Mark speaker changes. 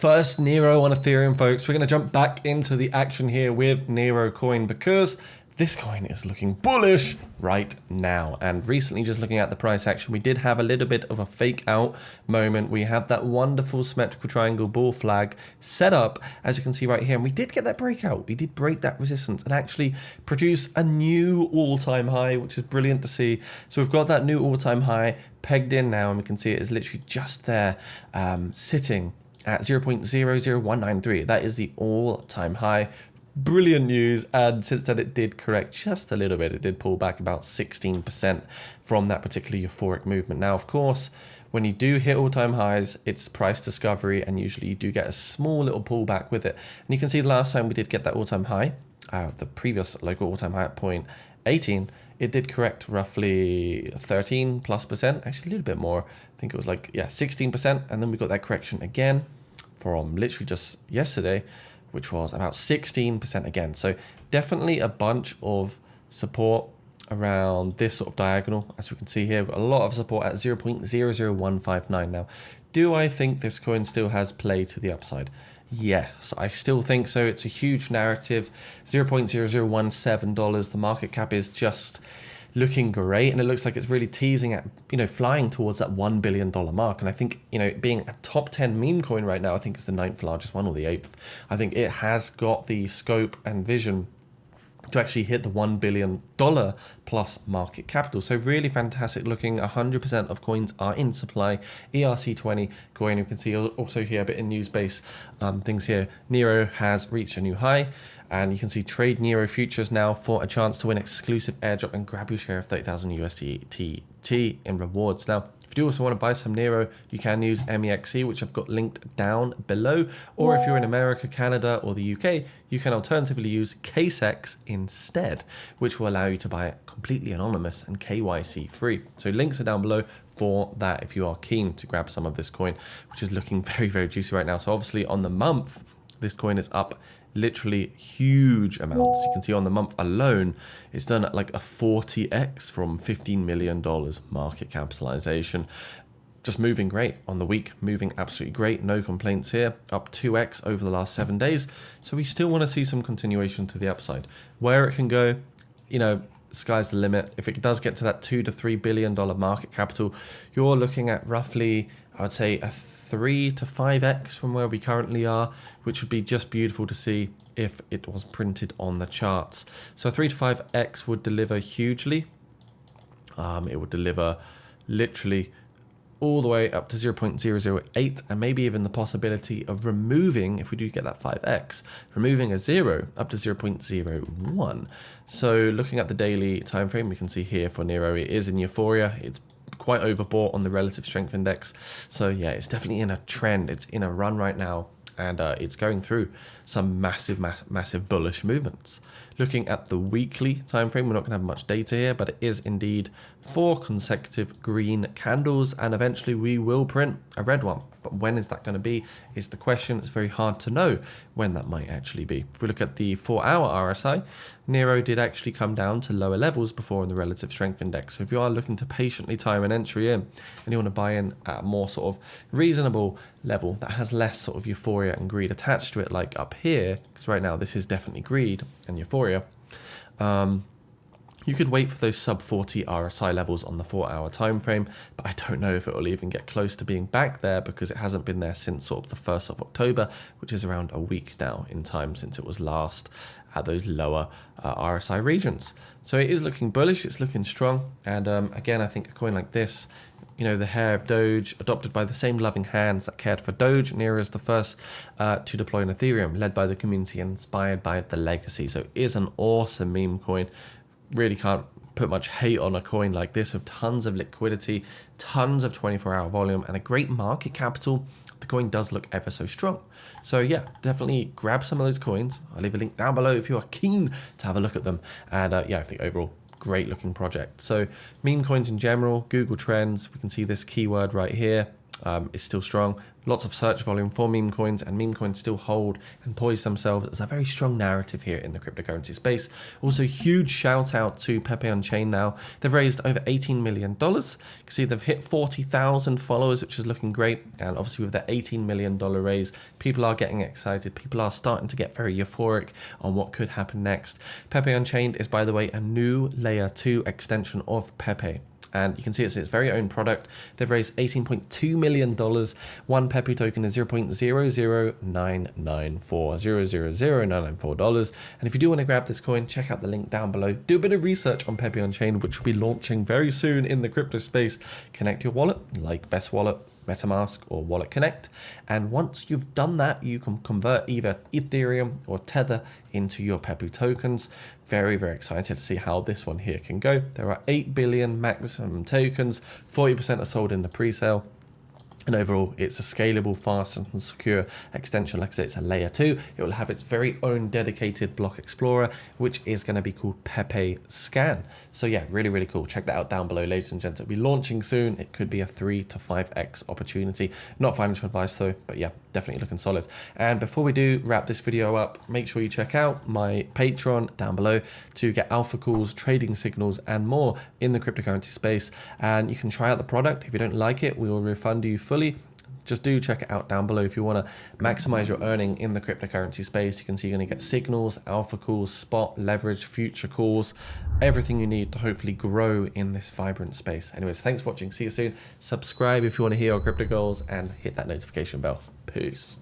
Speaker 1: first Neiro on Ethereum, folks. We're going to jump back into the action here with Neiro coin because this coin is looking bullish right now. And recently, just looking at the price action, we did have a little bit of a fake out moment. We had that wonderful symmetrical triangle bull flag set up, as you can see right here. And we did get that breakout. We did break that resistance and actually produce a new all-time high, which is brilliant to see. So we've got that new all-time high pegged in now, and we can see it is literally just there, sitting at 0.00193. That is the all-time high. Brilliant news, and since then it did correct just a little bit. It did pull back about 16% from that particular euphoric movement. Now, of course, when you do hit all-time highs, it's price discovery, and usually you do get a small little pullback with it. And you can see the last time we did get that all-time high, the previous local all-time high at 0.18, it did correct roughly 13+%, actually a little bit more. I think it was like, 16%, and then we got that correction again from literally just yesterday, which was about 16% again. So definitely a bunch of support around this sort of diagonal. As we can see here, we've got a lot of support at 0.00159 now. Do I think this coin still has play to the upside? Yes, I still think so. It's a huge narrative. $0.0017. The market cap is just looking great, and it looks like it's really teasing at, flying towards that $1 billion mark. And I think, being a top 10 meme coin right now, I think it's the 9th largest one or the 8th. I think it has got the scope and vision to actually hit the $1 billion plus market capital. So really fantastic looking. 100% of coins are in supply. ERC20 coin, you can see also here a bit in news base things here. Neiro has reached a new high, and you can see trade Neiro futures now for a chance to win exclusive airdrop and grab your share of 30,000 USDT in rewards. Now, if you do also want to buy some Neiro, you can use MEXC, which I've got linked down below. Or if you're in America, Canada, or the UK, you can alternatively use KSEX instead, which will allow you to buy it completely anonymous and KYC free. So links are down below for that if you are keen to grab some of this coin, which is looking very, very juicy right now. So obviously on the month, this coin is up literally huge amounts. You can see on the month alone, it's done at like a 40x from $15 million market capitalization. Just moving great on the week, moving absolutely great. No complaints here, up 2x over the last 7 days. So we still want to see some continuation to the upside. Where it can go, sky's the limit. If it does get to that $2 to $3 billion market capital, you're looking at roughly, I would say, a 3 to 5x from where we currently are, which would be just beautiful to see if it was printed on the charts. So 3 to 5x would deliver hugely. It would deliver literally all the way up to 0.008, and maybe even the possibility of removing, if we do get that 5x, removing a 0 up to 0.01. So looking at the daily time frame, we can see here for Neiro, it is in euphoria. It's quite overbought on the relative strength index. So yeah, it's definitely in a trend. It's in a run right now, and it's going through some massive bullish movements. Looking at the weekly time frame, we're not going to have much data here, but it is indeed 4 consecutive green candles, and eventually we will print a red one. But when is that going to be is the question. It's very hard to know when that might actually be. If we look at the 4-hour RSI, Neiro did actually come down to lower levels before in the relative strength index. So if you are looking to patiently time an entry in, and you want to buy in at a more sort of reasonable level that has less sort of euphoria and greed attached to it, like up here, because right now this is definitely greed and euphoria, you could wait for those sub 40 RSI levels on the 4-hour time frame, but I don't know if it will even get close to being back there because it hasn't been there since sort of the 1st of October, which is around a week now in time since it was last at those lower RSI regions. So it is looking bullish, it's looking strong, and again, I think a coin like this, the hair of Doge, adopted by the same loving hands that cared for Doge, Neiro is the first to deploy an Ethereum, led by the community and inspired by the legacy. So it is an awesome meme coin. Really can't put much hate on a coin like this with tons of liquidity, tons of 24-hour volume, and a great market capital. The coin does look ever so strong. So yeah, definitely grab some of those coins. I'll leave a link down below if you are keen to have a look at them. And yeah, I think overall, great looking project. So meme coins in general, Google Trends, we can see this keyword right here is still strong. lots of search volume for meme coins, and meme coins still hold and poise themselves as a very strong narrative here in the cryptocurrency space. Also, huge shout out to Pepe Unchained now. They've raised over $18 million. You can see they've hit 40,000 followers, which is looking great. And obviously with that $18 million raise, people are getting excited. People are starting to get very euphoric on what could happen next. Pepe Unchained is, by the way, a new layer 2 extension of Pepe. And you can see it's its very own product. They've raised $18.2 million. One Pepe token is $0.00994 And if you do want to grab this coin, check out the link down below. Do a bit of research on Pepe Unchained, which will be launching very soon in the crypto space. Connect your wallet, like Best Wallet, MetaMask, or Wallet Connect. And once you've done that, you can convert either Ethereum or Tether into your Pepe tokens. Very, very excited to see how this one here can go. There are 8 billion maximum tokens. 40% are sold in the pre-sale. And overall, it's a scalable, fast and secure extension. Like I said, it's a layer 2. It will have its very own dedicated block explorer, which is going to be called Pepe Scan. So yeah, really, really cool. Check that out down below, ladies and gents. It'll be launching soon. It could be a 3 to 5x opportunity. Not financial advice though, but yeah, definitely looking solid. And before we do wrap this video up, make sure you check out my Patreon down below to get alpha calls, trading signals, and more in the cryptocurrency space. And you can try out the product. If you don't like it, we will refund you fully. Just do check it out down below if you want to maximize your earning in the cryptocurrency space. You can see you're going to get signals, alpha calls, spot, leverage, future calls, everything you need to hopefully grow in this vibrant space. Anyways, thanks for watching. See you soon. Subscribe if you want to hear your crypto goals and hit that notification bell. Peace.